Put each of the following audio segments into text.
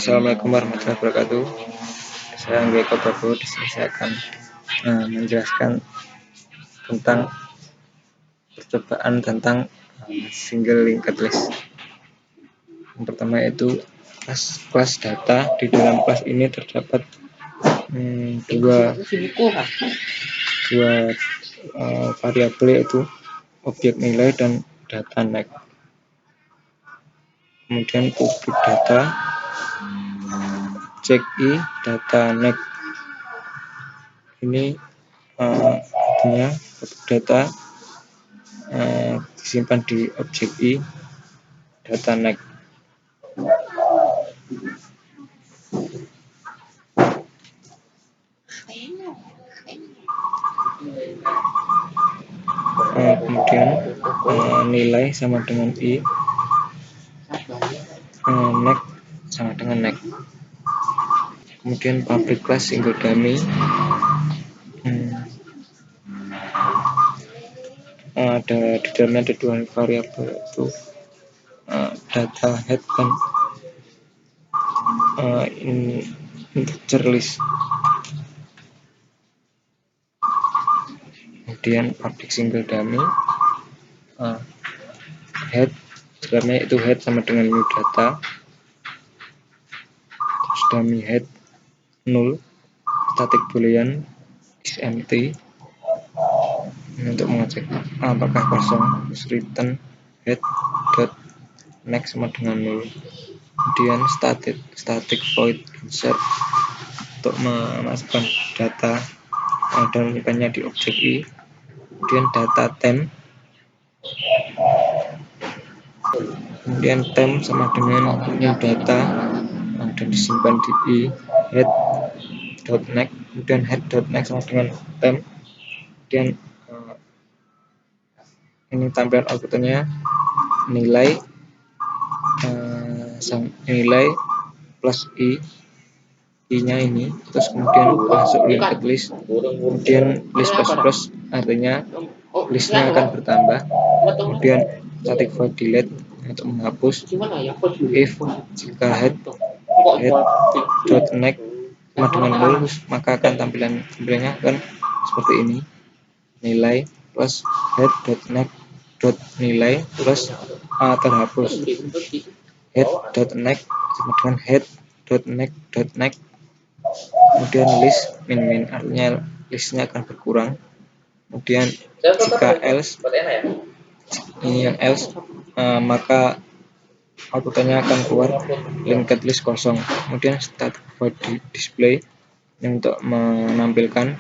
Assalamualaikum warahmatullahi wabarakatuh. Saya Angga Prabowo. Di sini saya akan menjelaskan tentang percobaan tentang single linked list. Yang pertama yaitu kelas data. Di dalam kelas ini terdapat dua variabel, yaitu objek nilai dan data next. Kemudian public data, check data next. Ini artinya public data disimpan di objek data next. Kemudian nilai sama dengan next sama dengan next. Kemudian public class single dummy, di dalamnya ada dua variabel, yaitu data head dan integer list. Kemudian public single dummy, head dalamnya itu head sama dengan new data, terus dummy head null, static boolean is empty. Ini untuk mengecek apakah kosong, terus return head dot next sama dengan null. Kemudian static void insert untuk memasukkan data dan menyimpannya di objek kemudian data temp, kemudian temp sama dengan new data dan disimpan di head dot next, kemudian head dot next sama dengan temp. Kemudian ini tampilan outputnya nilai plus nya ini, terus kemudian masuk linked list, kemudian list plus artinya listnya akan bertambah, kemudian static void delete untuk menghapus, if jika head dot next sama dengan null maka akan tampilannya akan seperti ini, nilai plus head dot next dot nilai plus terhapus, head dot next sama dengan head dot next, kemudian list min artinya listnya akan berkurang. Kemudian jika else, ini yang else, maka outputnya akan keluar linked list kosong. Kemudian static void display yang untuk menampilkan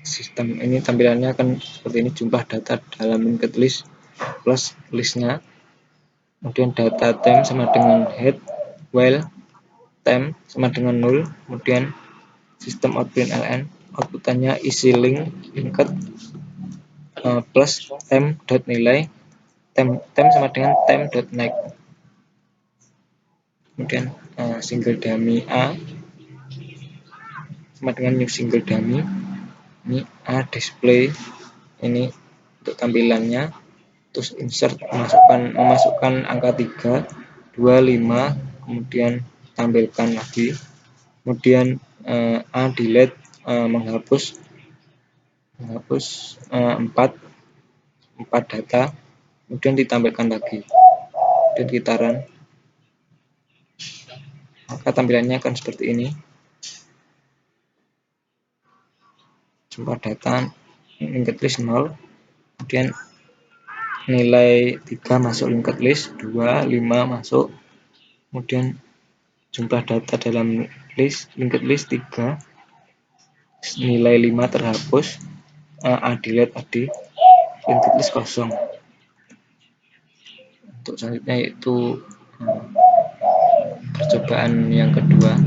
sistem ini, tampilannya akan seperti ini, jumlah data dalam linked list plus listnya. Kemudian data temp sama dengan head, while temp sama dengan null. Kemudian sistem out println, outputannya isi linked plus temp dot nilai, temp sama dengan temp dot next. Kemudian single dummy a sama dengan new single dummy, ini a display ini untuk tampilannya, terus insert memasukkan angka 3, 2, 5, kemudian tampilkan lagi, kemudian a delete menghapus 4 data, kemudian ditampilkan lagi dan kita run, maka tampilannya akan seperti ini, jumlah data linked list 0, kemudian nilai 3 masuk linked list, 2, 5 masuk, kemudian jumlah data dalam linked list 3, nilai 5 terhapus, a delete tadi, linked list kosong. Untuk selanjutnya yaitu percobaan yang kedua.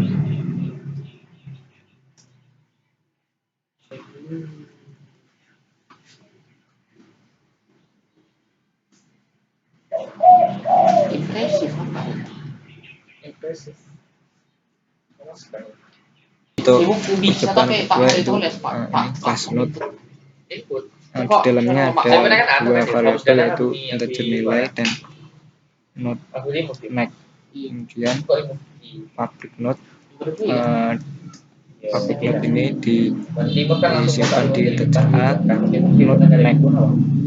Impresif. Untuk percobaan kedua itu class node. Di dalamnya ada dua variabel, yaitu integer nilai dan node next. kemudian public note. Public note ini disimpan di integer A, note next,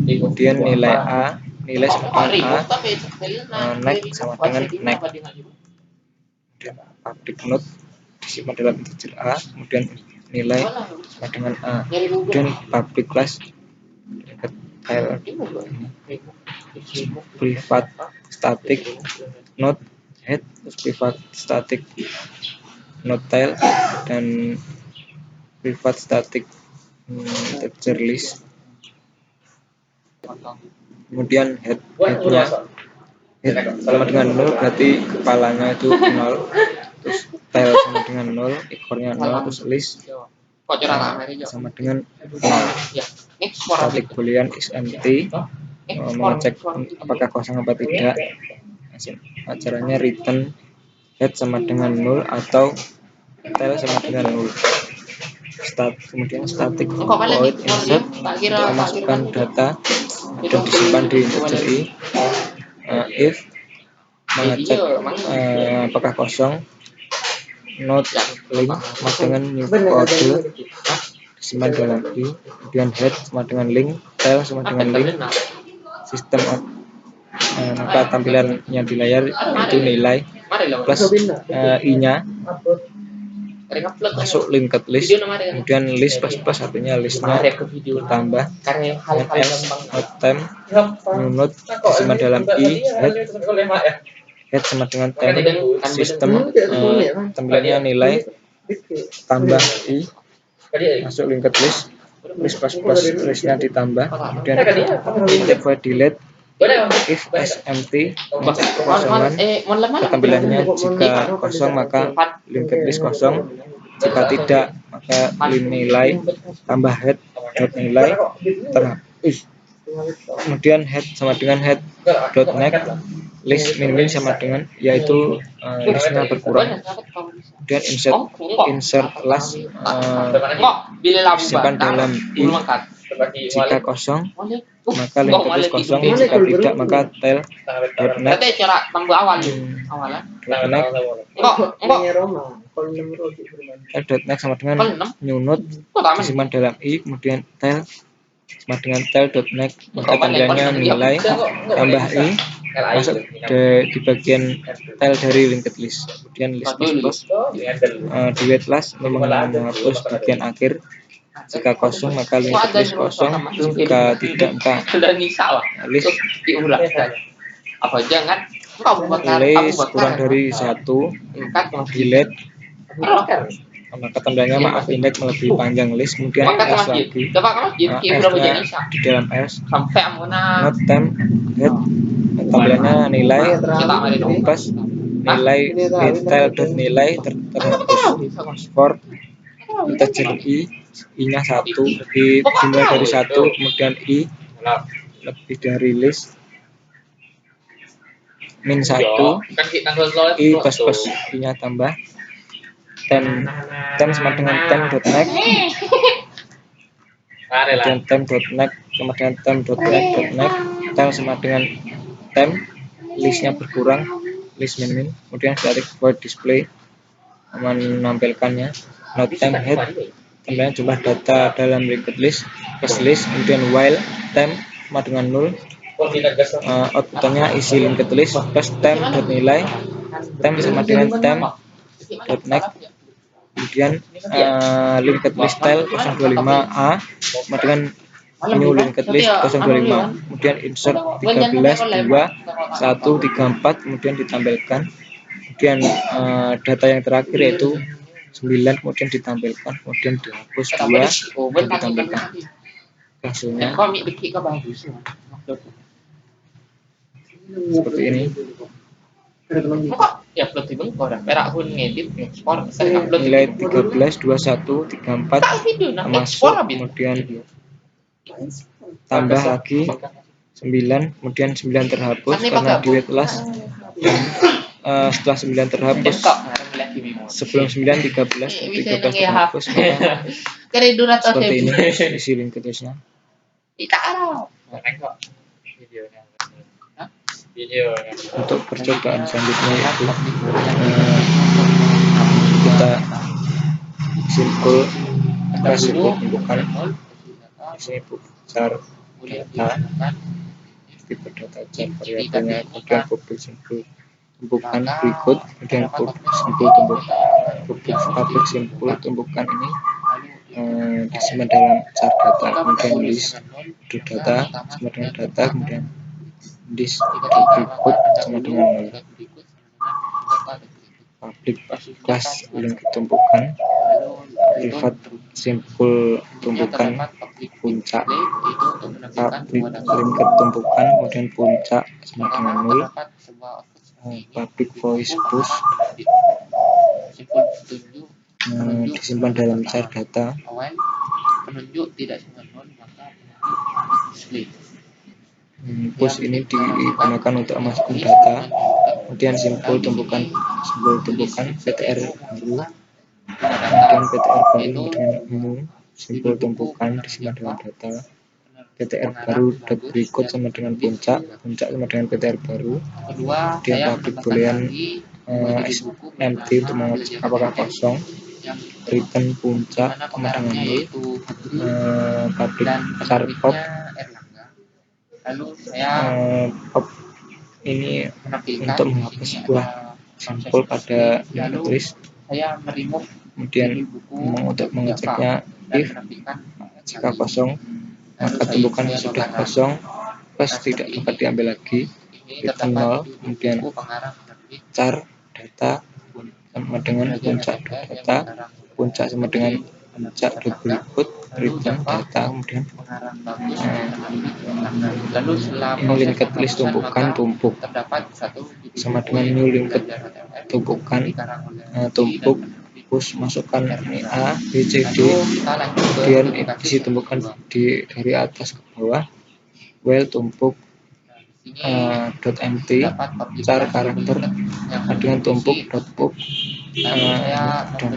kemudian nilai A, nilai sama dengan A, next sama dengan next. Kemudian public note disimpan dalam integer A, kemudian nilai sama dengan A, kemudian public class file private static note head, private static note tail, dan private static integer list. Kemudian headnya head sama dengan 0 berarti kepalanya itu 0, terus tail sama dengan 0, ekornya 0, terus list sama dengan 0. Static boolean is empty, mengecek apakah kosong apa tidak. Caranya return head sama dengan 0 atau tail sama dengan 0. Kemudian static void insert untuk memasukkan data dan disimpan di integer I. If mengecek apakah kosong, not link sama dengan new kode disimpan dalam I. Kemudian head sama dengan link, tail sama dengan link, sistem maka tampilannya di layar itu nilai plus I-nya masuk linked list, kemudian list plus artinya listnya ditambah, else not time new node disimpan dalam I, head sama dengan time, sistem tampilannya nilai tambah I masuk linked list, list plus listnya ditambah, kemudian void delete if as empty mengecek kekosongan, tampilannya jika kosong maka linked list kosong, jika tidak maka nilai tambah head dot nilai terhapus. Kemudian head sama dengan head dot next, list min sama dengan yaitu listnya berkurang. Kemudian insert last disimpan dalam I, jika kosong maka linked list kosong, jika tidak maka tail dot next dot next sama dengan new node disimpan dalam I, kemudian tail sama dengan tail dot next, maka tampilannya nilai tambah I masuk di bagian tail dari linked list. Kemudian list plus di wait last menghapus bagian akhir, jika kosong maka linked list kosong, jika tidak maka list list kurang dari 1 delete, maka tandanya index melebihi panjang list, kemudian else lagi, else-nya di dalam else not time head, tampilannya nilai plus nilai tail dot nilai terhapus for integer I-nya 1, dimulai dari 1, kemudian I lebih dari list min 1, I plus I-nya tambah tem sama dengan tem dot next, kemudian tem dot next sama dengan tem dot next tail sama dengan tem, listnya berkurang, list min, kemudian static void display menampilkannya not time head, tampilan jumlah data dalam linked list plus list, kemudian while time sama dengan 0, outputnya isi linked list plus time dot nilai, time sama dengan time dot next, kemudian linked list style 025A sama dengan new linked list 025, kemudian insert 13 2 1 3 4, kemudian ditampilkan, kemudian data yang terakhir yaitu 9 kemudian ditampilkan, kemudian dihapus 2 dan ditampilkan hasilnya seperti ini. Nilai 13 21 34 masuk, kemudian tambah lagi 9, kemudian 9 terhapus karena di wait last, dan setelah 9 terhapus sebelum 9 13 terhapus, maka seperti ini isi linked listnya. Untuk percobaan selanjutnya yaitu kita simpul kelas simpul tumbukan. Di sini besar data, tipe data car variabelnya, kemudian publik simpul tumbukan berikut, kemudian publik simpul tumbukan ini disimpan dalam car data, kemudian list data sama dengan data, kemudian list berikut sama dengan nol. Public kelas link tumbukan, privat simpul tumbukan puncak, public link tumbukan, kemudian puncak sama dengan nol. Public voice push disimpan dalam car data. Push ini digunakan untuk memasukkan data. Kemudian simpul tumbukan PTR baru, kemudian PTR baru dengan umum, simpul tumbukan disimpan dalam data. PTR baru dot berikut sama dengan puncak sama dengan PTR baru. Kemudian public boolean empty untuk mengecek apakah kosong. Return puncak sama dengan nol. Public char pop pop ini untuk menghapus sebuah simpul pada linked list. Kemudian untuk mengeceknya if jika kosong maka tumbukan sudah kosong plus tidak dapat diambil lagi, return 0. Kemudian char data sama dengan puncak data, puncak sama dengan puncak berikut, return data. Kemudian ini linked list tumbukan tumpuk sama dengan new linked tumbukan tumpuk push masukkan ini A, B, C, D, kemudian isi tumbukan dari atas ke bawah, while tumpuk dot empty char karakter dengan tumpuk dot pop dan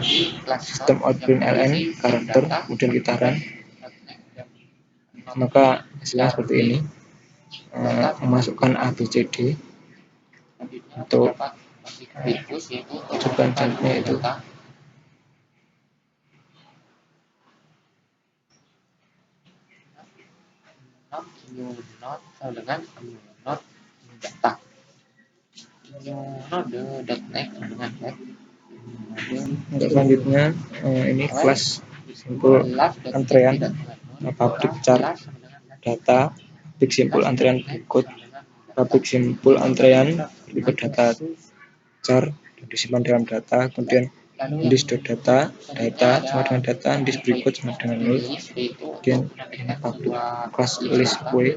sistem out print ln karakter, kemudian kita run, maka hasilnya seperti ini. Memasukkan A, B, C, D. Untuk percobaan selanjutnya itu untuk selanjutnya ini kelas simpul antrean public char data, public simpul antrean berikut, public simpul antrean berikut data char disimpan dalam data, kemudian list data sama dengan data, list berikut sama dengan nol. Kemudian ini public kelas list queue,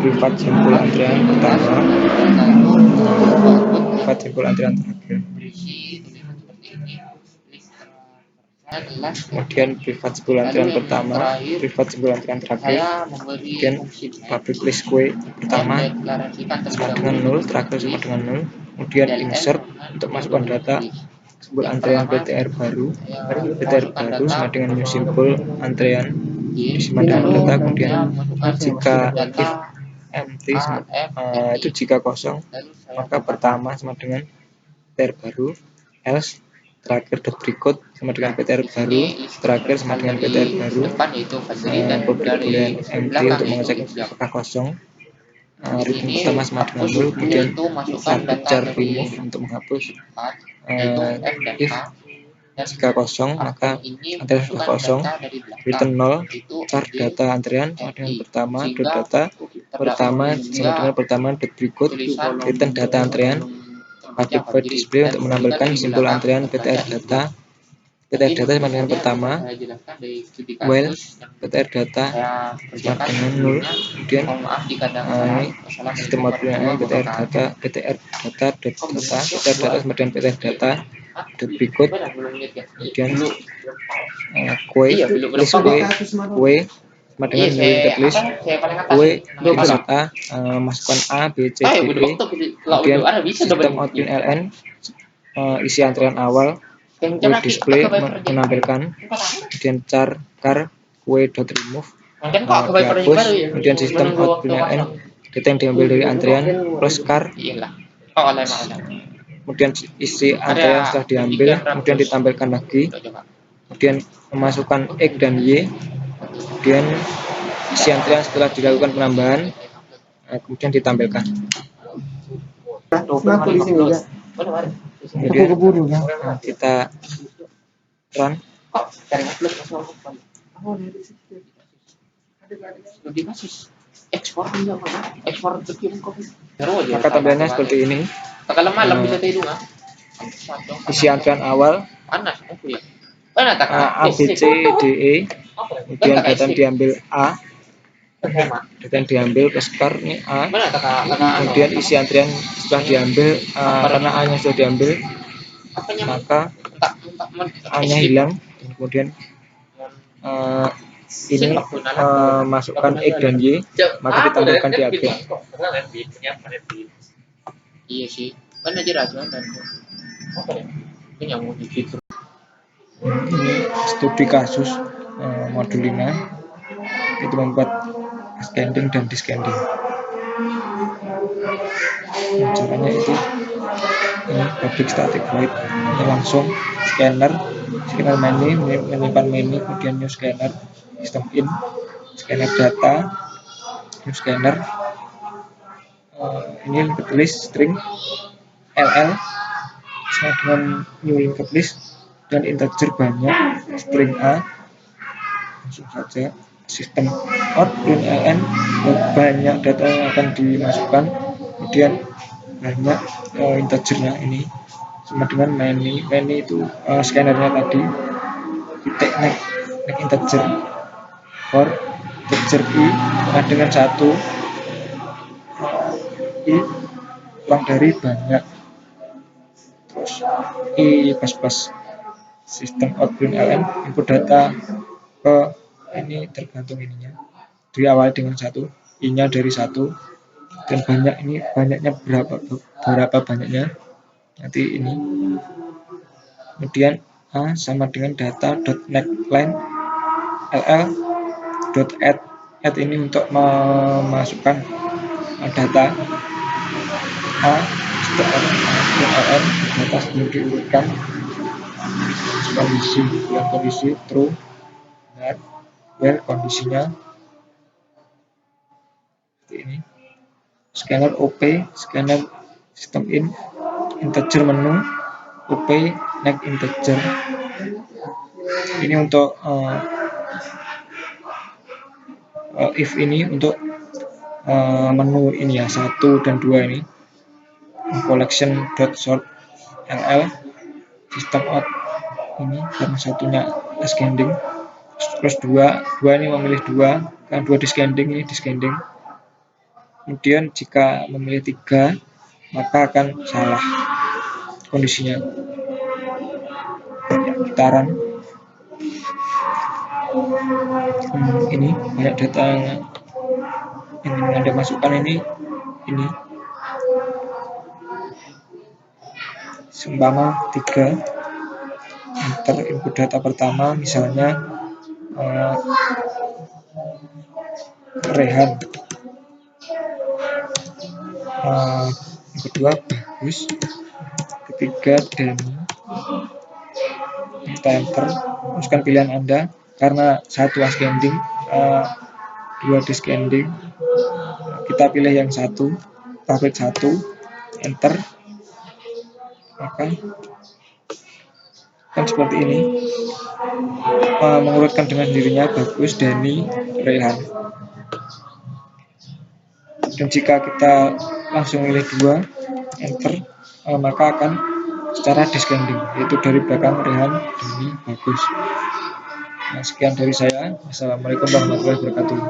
privat simpul antrean pertama, privat simpul antrean terakhir. Kemudian privat simpul antrean pertama, privat simpul antrean terakhir. Kemudian public list queue pertama sama dengan 0, terakhir sama dengan 0. Kemudian insert untuk masukkan data simpul antrean PTR baru sama dengan new simpul antrean disimpan dalam data. Kemudian jika if empty itu jika kosong maka pertama sama dengan PTR baru, else terakhir dot berikut sama dengan PTR baru, terakhir sama dengan PTR baru. Public boolean empty untuk mengecek apakah kosong, return pertama sama dengan 0. Kemudian public char remove untuk menghapus if jika kosong maka antrean sudah kosong, return 0, char data antrean sama dengan pertama dot data pertama sama dengan pertama dot berikut, return data antrean. Public void display untuk menampilkan simpul antrean PTR data sama dengan pertama, while PTR data sama dengan 0. Kemudian ini sistem outputnya PTR data sama dengan PTR data dot berikut, kemudian list queue sama dengan new linked list queue insert A, masukkan A, B, C, D, E. Kemudian sistem output ln isi antrean awal, queue display menampilkan, kemudian char queue dot remove dihapus, kemudian sistem output ln data yang diambil dari antrian plus car, kemudian isi antrian setelah diambil, kemudian ditampilkan lagi, kemudian memasukkan X dan Y, kemudian isi antrian setelah dilakukan penambahan, kemudian ditampilkan. Kemudian kita run. Maka tampilannya seperti ini. Isi antrian awal A, B, C, D, E, kemudian data yang diambil A, data yang diambil plus car ini A, kemudian isi antrian setelah diambil karena A nya sudah diambil, maka A nya hilang, kemudian ini masukkan X dan Y, maka ditampilkan di akhir. Iya sih, kan aja racun dan ini yang mau difitur. Ini studi kasus modul 5 itu membuat scanning dan discanding. Caranya itu ini public static void, ini langsung scanner menu, menyimpan menu, kemudian new scanner, system in, scanner data, new scanner, ini linked list string LL sama dengan new linked list dan integer banyak string A. Langsung saja sistem out print ln, banyak data yang akan dimasukkan, kemudian banyak integernya ini sama dengan many itu scannernya tadi, titik next integer for integer I sama dengan 1, I kurang dari banyak, terus I plus sistem out print ln input data ke ini tergantung ininya, diawali dengan 1, I nya dari 1 dan banyak, ini banyaknya berapa banyaknya nanti ini, kemudian A sama dengan data.neckline ll dot add ini untuk memasukkan data A ln data sebelum diurutkan kondisi true benar, where kondisinya seperti ini. Scanner OP, scanner system in, integer menu, OP next integer. Ini untuk if ini untuk menu ini ya, 1 dan 2 ini. Collection.sort ll system out ini karena satunya scanning, plus 2 ini memilih 2 kan 2 di scanning, ini di scanning. Kemudian jika memilih 3 maka akan salah kondisinya. Ya, kita run. Ini banyak data yang Anda masukkan, ini seumpama 3, enter input data pertama misalnya Rehan, yang kedua Bagus, ketiga Dani, kita enter, masukkan pilihan Anda karena 1 ascending, 2 descending, kita pilih yang 1, tablet 1, enter, maka kan seperti ini, mengurutkan dengan sendirinya Bagus, Dani, Rehan. Dan jika kita langsung pilih 2, enter, maka akan secara descending, yaitu dari belakang Rehan, Dani, Bagus. Nah, sekian dari saya. Assalamualaikum warahmatullahi wabarakatuh.